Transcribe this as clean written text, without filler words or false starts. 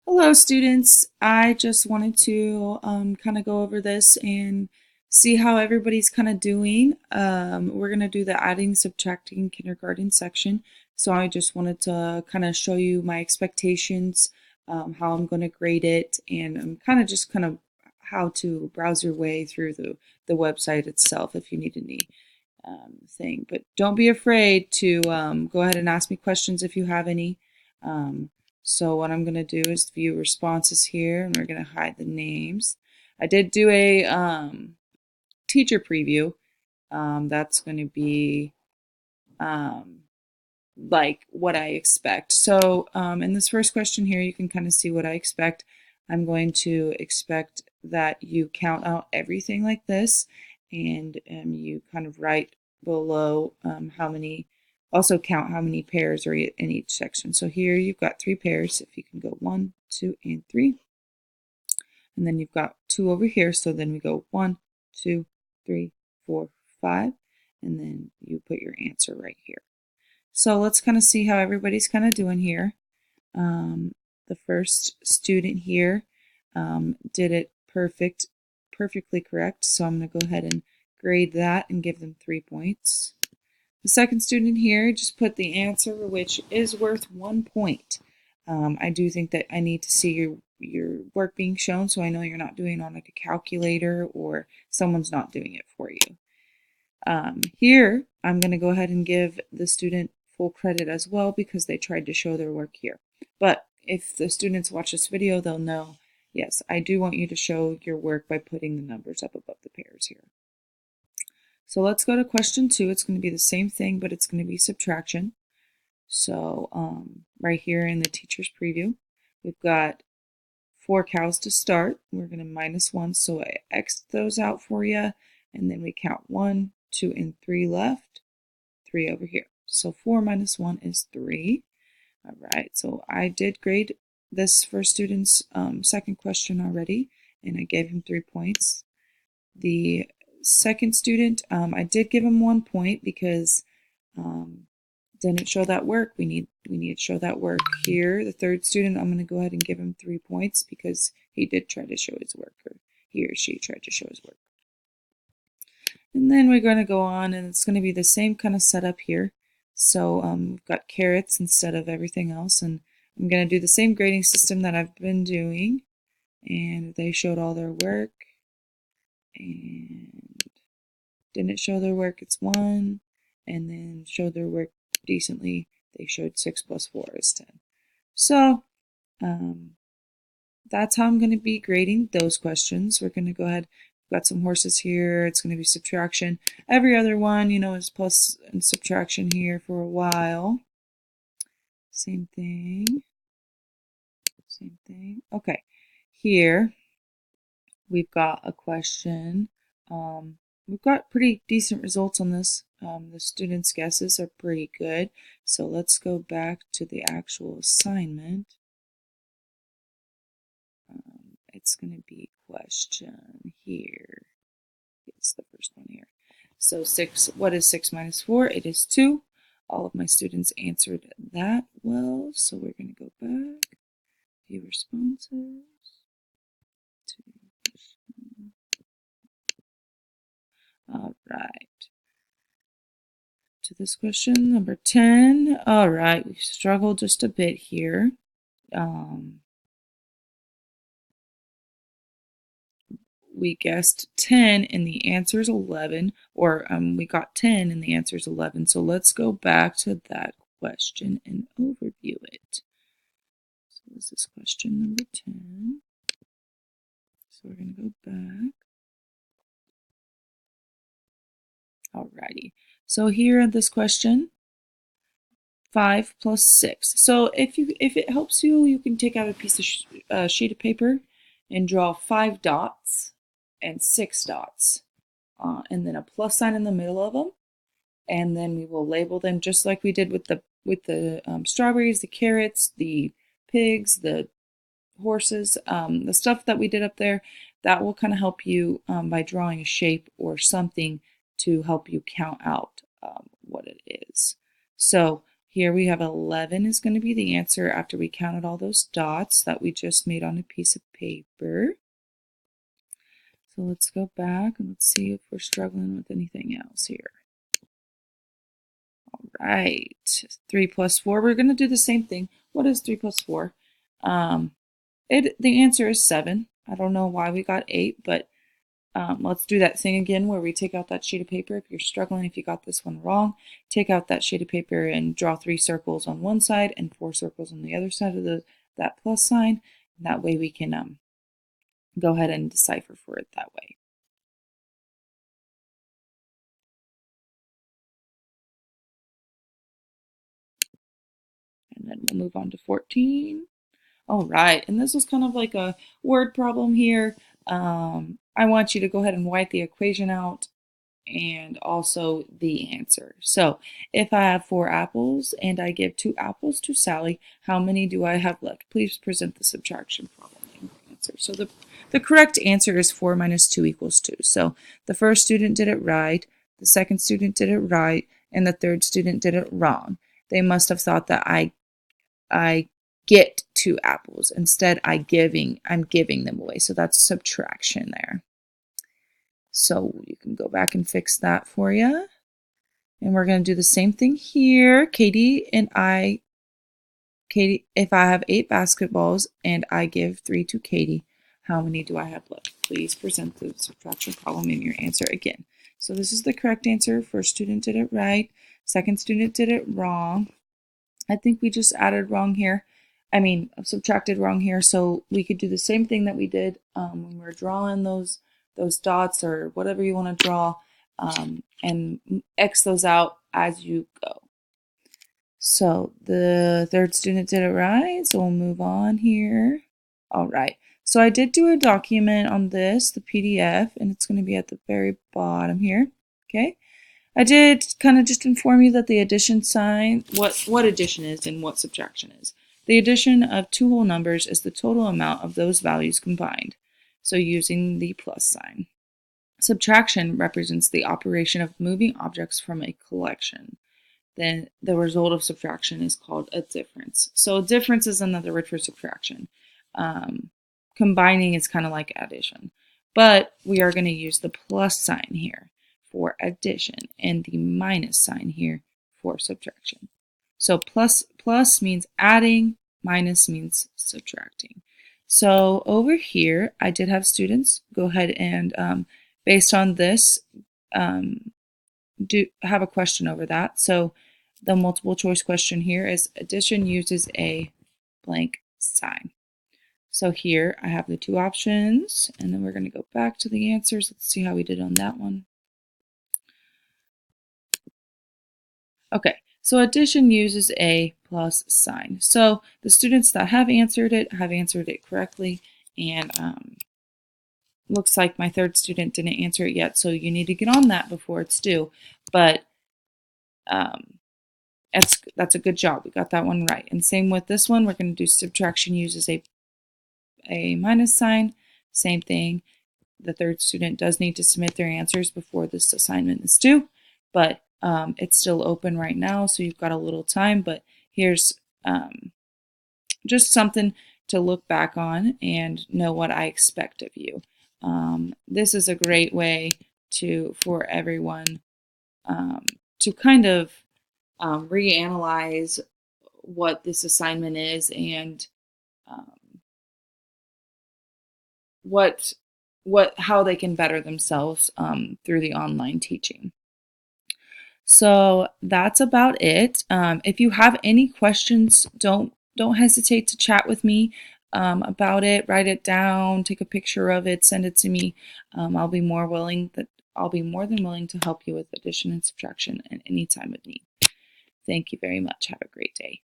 Hello, students. I just wanted to kind of go over this and see how everybody's kind of doing. We're going to do the adding, subtracting kindergarten section. So I just wanted to kind of show you my expectations, how I'm going to grade it, and kind of how to browse your way through the website itself if you need any thing. But don't be afraid to go ahead and ask me questions if you have any. Um, so what I'm going to do is view responses here, and we're going to hide the names. I did do a teacher preview. That's going to be um, like what I expect. So in this first question here, you can kind of see what I expect. I'm going to expect that you count out everything like this, and you kind of write below how many, also count how many pairs are in each section. So here you've got 3 pairs. If you can go 1, 2, and 3. And then you've got 2 over here. So then we go 1, 2, 3, 4, 5. And then you put your answer right here. So let's kind of see how everybody's kind of doing here. The first student here did it perfectly correct. So I'm going to go ahead and grade that and give them 3 points. The second student here just put the answer, which is worth 1 point. I do think that I need to see your work being shown, so I know you're not doing it on like a calculator or someone's not doing it for you. Here, I'm going to go ahead and give the student full credit as well because they tried to show their work here. But if the students watch this video, they'll know, yes, I do want you to show your work by putting the numbers up above the pairs here. So let's go to question 2. It's going to be the same thing, but it's going to be subtraction. So right here in the teacher's preview, we've got 4 cows to start. We're going to minus 1, so I X those out for you, and then we count 1, 2, and 3 left, 3 over here. So 4 minus 1 is 3. All right, so I did grade this first student's second question already, and I gave him 3 points. The second student, I did give him 1 point because didn't show that work. We need to show that work here. The third student, I'm going to go ahead and give him 3 points because he did try to show his work, or he or she tried to show his work. And then we're going to go on, and it's going to be the same kind of setup here. So we've got carrots instead of everything else, and I'm going to do the same grading system that I've been doing. And they showed all their work, and didn't show their work, it's 1, and then showed their work decently, they showed 6 plus 4 is 10. So that's how I'm going to be grading those questions. We're going to go ahead, we've got some horses here, it's going to be subtraction. Every other one, you know, is plus and subtraction here for a while. Same thing. Okay, here we've got a question. We've got pretty decent results on this. The students' guesses are pretty good. So let's go back to the actual assignment. It's going to be question here. It's the first one here. So 6, what is 6 minus 4? It is 2. All of my students answered that well. So we're going to go back, view responses. All right. To this question, number 10. All right, we struggled just a bit here. We guessed 10 and the answer is 11, or we got 10 and the answer is 11. So let's go back to that question and overview it. So this is question number 10. So we're going to go back. Alrighty. So here in this question, 5 plus 6. So if it helps you, you can take out a piece of sheet of paper and draw 5 dots and 6 dots, and then a plus sign in the middle of them, and then we will label them just like we did with the strawberries, the carrots, the pigs, the horses, the stuff that we did up there. That will kind of help you by drawing a shape or something to help you count out what it is. So Here we have 11 is going to be the answer after we counted all those dots that we just made on a piece of paper. So let's go back and let's see if we're struggling with anything else here. All right, 3 plus 4. We're going to do the same thing. What is 3 plus 4? The answer is 7. I don't know why we got 8, but let's do that thing again where we take out that sheet of paper. If you're struggling, if you got this one wrong, take out that sheet of paper and draw 3 circles on one side and 4 circles on the other side of that plus sign. And that way we can go ahead and decipher for it that way. And then we'll move on to 14. All right, and this was kind of like a word problem here. I want you to go ahead and write the equation out and also the answer. So if I have 4 apples and I give 2 apples to Sally, how many do I have left? Please present the subtraction problem in your answer. So the correct answer is 4 minus 2 equals 2. So the first student did it right, the second student did it right, and the third student did it wrong. They must have thought that I get 2 apples. Instead, I'm giving them away. So that's subtraction there. So you can go back and fix that for you. And we're going to do the same thing here. Katie, if I have 8 basketballs and I give 3 to Katie, how many do I have left? Please present the subtraction problem in your answer again. So this is the correct answer. First student did it right. Second student did it wrong. I think we just added wrong here. Subtracted wrong here. So we could do the same thing that we did when we were drawing those dots or whatever you want to draw, and X those out as you go. So the third student did it right. So we'll move on here. All right. So I did do a document on this, the PDF, and it's going to be at the very bottom here. Okay. I did kind of just inform you that the addition sign, what addition is and what subtraction is. The addition of 2 whole numbers is the total amount of those values combined, so using the plus sign. Subtraction represents the operation of moving objects from a collection. Then the result of subtraction is called a difference. So a difference is another word for subtraction. Combining is kind of like addition, but we are going to use the plus sign here for addition and the minus sign here for subtraction. So plus means adding, minus means subtracting. So over here, I did have students go ahead and based on this, have a question over that. So the multiple choice question here is addition uses a blank sign. So here I have the 2 options, and then we're going to go back to the answers. Let's see how we did on that one. Okay, so addition uses a plus sign. So the students that have answered it correctly, and looks like my third student didn't answer it yet, so you need to get on that before it's due. But that's a good job. We got that one right. And same with this one. We're going to do subtraction uses a minus sign. Same thing. The third student does need to submit their answers before this assignment is due, but it's still open right now, so you've got a little time. But here's just something to look back on and know what I expect of you. This is a great way for everyone to kind of reanalyze what this assignment is and how they can better themselves through the online teaching. So that's about it. If you have any questions, don't hesitate to chat with me about it. Write it down, take a picture of it, send it to me. I'll be more than willing to help you with addition and subtraction at any time of need. Thank you very much. Have a great day.